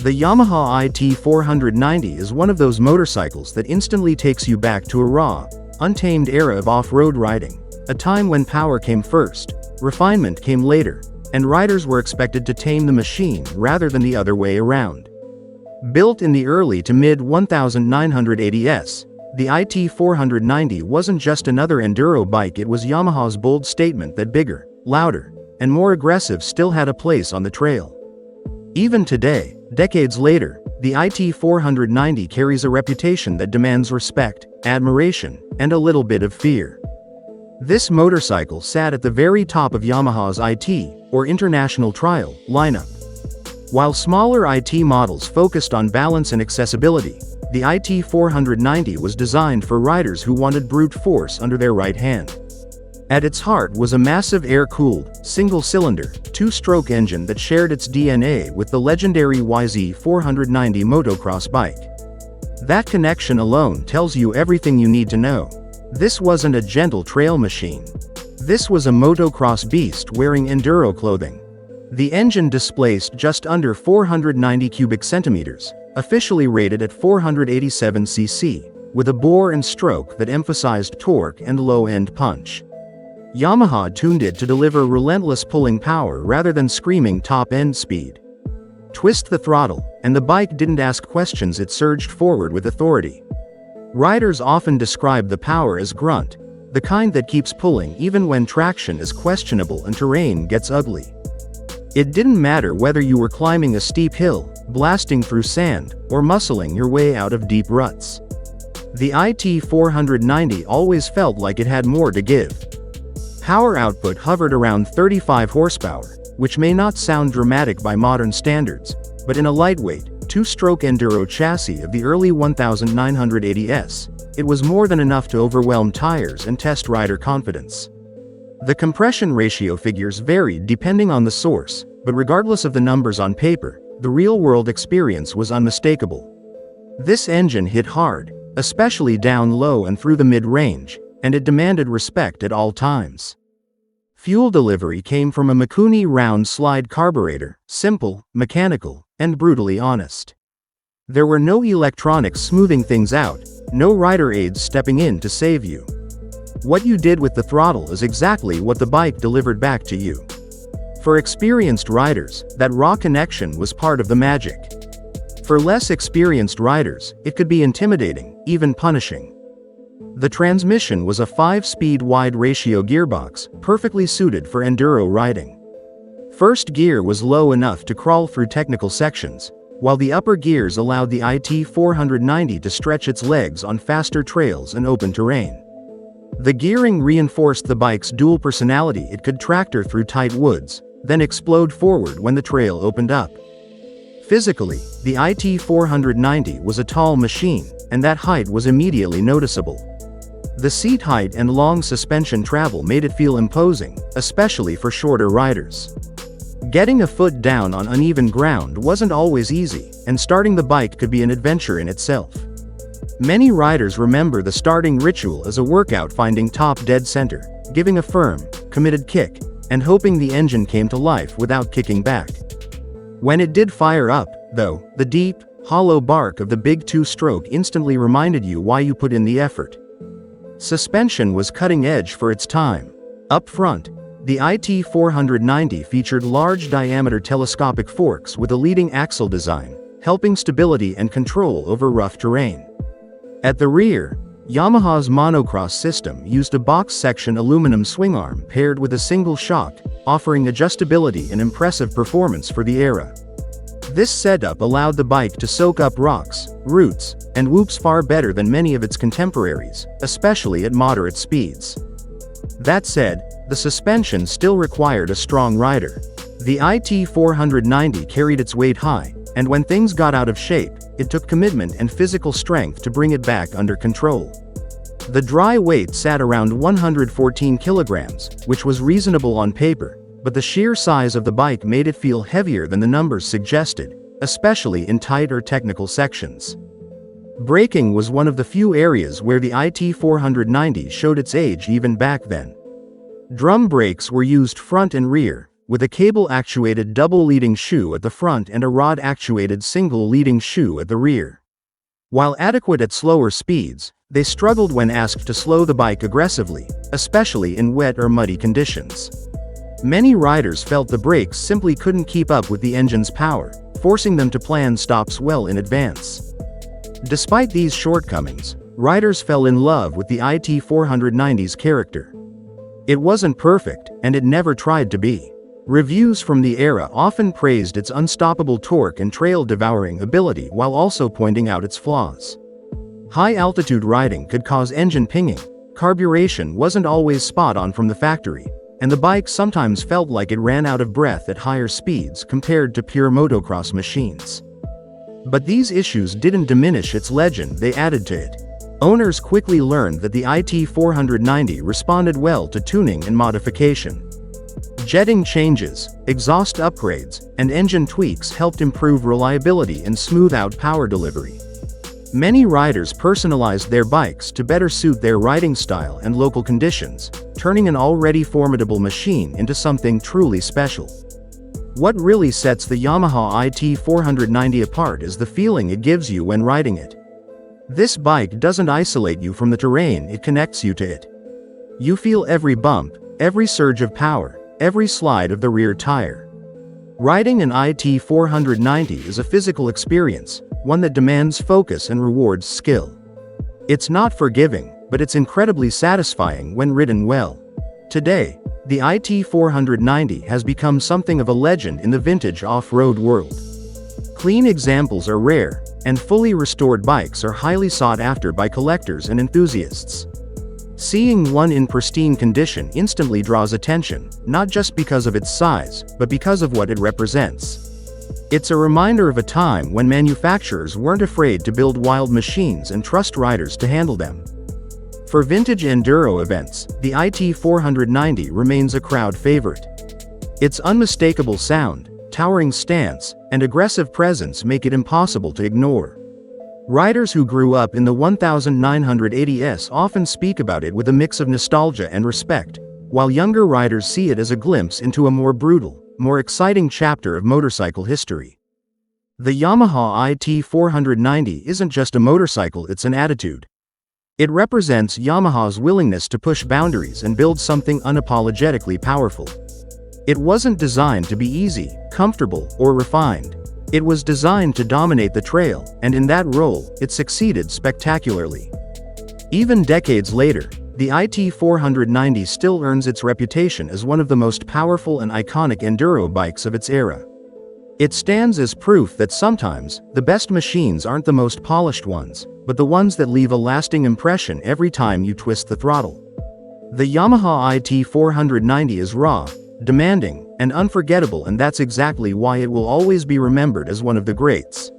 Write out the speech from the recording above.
The Yamaha IT490 is one of those motorcycles that instantly takes you back to a raw, untamed era of off-road riding, a time when power came first, refinement came later, and riders were expected to tame the machine rather than the other way around. Built in the early to mid-1980s, the IT490 wasn't just another enduro bike, it was Yamaha's bold statement that bigger, louder, and more aggressive still had a place on the trail. Even today, decades later, the IT490 carries a reputation that demands respect, admiration, and a little bit of fear. This motorcycle sat at the very top of Yamaha's IT, or International Trial, lineup. While smaller IT models focused on balance and accessibility, the IT490 was designed for riders who wanted brute force under their right hand. At its heart was a massive air-cooled, single-cylinder, two-stroke engine that shared its DNA with the legendary YZ490 motocross bike. That connection alone tells you everything you need to know. This wasn't a gentle trail machine. This was a motocross beast wearing enduro clothing. The engine displaced just under 490 cubic centimeters, officially rated at 487 cc, with a bore and stroke that emphasized torque and low-end punch. Yamaha tuned it to deliver relentless pulling power rather than screaming top-end speed. Twist the throttle, and the bike didn't ask questions, it surged forward with authority. Riders often describe the power as grunt, the kind that keeps pulling even when traction is questionable and terrain gets ugly. It didn't matter whether you were climbing a steep hill, blasting through sand, or muscling your way out of deep ruts. The IT490 always felt like it had more to give. Power output hovered around 35 horsepower, which may not sound dramatic by modern standards, but in a lightweight, two-stroke enduro chassis of the early 1980s, it was more than enough to overwhelm tires and test rider confidence. The compression ratio figures varied depending on the source, but regardless of the numbers on paper, the real-world experience was unmistakable. This engine hit hard, especially down low and through the mid-range, and it demanded respect at all times. Fuel delivery came from a Mikuni round slide carburetor, simple, mechanical, and brutally honest. There were no electronics smoothing things out, no rider aids stepping in to save you. What you did with the throttle is exactly what the bike delivered back to you. For experienced riders, that raw connection was part of the magic. For less experienced riders, it could be intimidating, even punishing. The transmission was a 5-speed wide ratio gearbox, perfectly suited for enduro riding. First gear was low enough to crawl through technical sections, while the upper gears allowed the IT490 to stretch its legs on faster trails and open terrain. The gearing reinforced the bike's dual personality. It could tractor through tight woods, then explode forward when the trail opened up. Physically, the IT490 was a tall machine, and that height was immediately noticeable. The seat height and long suspension travel made it feel imposing, especially for shorter riders. Getting a foot down on uneven ground wasn't always easy, and starting the bike could be an adventure in itself. Many riders remember the starting ritual as a workout, finding top dead center, giving a firm, committed kick, and hoping the engine came to life without kicking back. When it did fire up, though, the deep, hollow bark of the big two-stroke instantly reminded you why you put in the effort. Suspension was cutting edge for its time. Up front, the IT490 featured large-diameter telescopic forks with a leading axle design, helping stability and control over rough terrain. At the rear, Yamaha's monocross system used a box-section aluminum swingarm paired with a single shock, offering adjustability and impressive performance for the era. This setup allowed the bike to soak up rocks, roots, and whoops far better than many of its contemporaries, especially at moderate speeds. That said, the suspension still required a strong rider. The IT490 carried its weight high, and when things got out of shape, it took commitment and physical strength to bring it back under control. The dry weight sat around 114 kilograms, which was reasonable on paper, but the sheer size of the bike made it feel heavier than the numbers suggested, especially in tight or technical sections. Braking was one of the few areas where the IT490 showed its age even back then. Drum brakes were used front and rear, with a cable-actuated double leading shoe at the front and a rod-actuated single leading shoe at the rear. While adequate at slower speeds, they struggled when asked to slow the bike aggressively, especially in wet or muddy conditions. Many riders felt the brakes simply couldn't keep up with the engine's power, forcing them to plan stops well in advance. Despite these shortcomings, riders fell in love with the IT490's character. It wasn't perfect, and it never tried to be. Reviews from the era often praised its unstoppable torque and trail-devouring ability while also pointing out its flaws. High-altitude riding could cause engine pinging, carburation wasn't always spot-on from the factory, and the bike sometimes felt like it ran out of breath at higher speeds compared to pure motocross machines. But these issues didn't diminish its legend, they added to it. Owners quickly learned that the IT490 responded well to tuning and modification. Jetting changes, exhaust upgrades, and engine tweaks helped improve reliability and smooth out power delivery. Many riders personalized their bikes to better suit their riding style and local conditions, turning an already formidable machine into something truly special. What really sets the Yamaha IT490 apart is the feeling it gives you when riding it. This bike doesn't isolate you from the terrain, it connects you to it. You feel every bump, every surge of power, every slide of the rear tire. Riding an IT490 is a physical experience, one that demands focus and rewards skill. It's not forgiving, but it's incredibly satisfying when ridden well. Today, the IT490 has become something of a legend in the vintage off-road world. Clean examples are rare, and fully restored bikes are highly sought after by collectors and enthusiasts. Seeing one in pristine condition instantly draws attention, not just because of its size, but because of what it represents. It's a reminder of a time when manufacturers weren't afraid to build wild machines and trust riders to handle them. For vintage enduro events, the IT490 remains a crowd favorite. Its unmistakable sound, towering stance, and aggressive presence make it impossible to ignore. Riders who grew up in the 1980s often speak about it with a mix of nostalgia and respect, while younger riders see it as a glimpse into a more brutal, more exciting chapter of motorcycle history. The Yamaha IT490 isn't just a motorcycle, it's an attitude. It represents Yamaha's willingness to push boundaries and build something unapologetically powerful. It wasn't designed to be easy, comfortable, or refined. It was designed to dominate the trail, and in that role, it succeeded spectacularly. Even decades later, the IT490 still earns its reputation as one of the most powerful and iconic enduro bikes of its era. It stands as proof that sometimes, the best machines aren't the most polished ones, but the ones that leave a lasting impression every time you twist the throttle. The Yamaha IT490 is raw, demanding, and unforgettable, and that's exactly why it will always be remembered as one of the greats.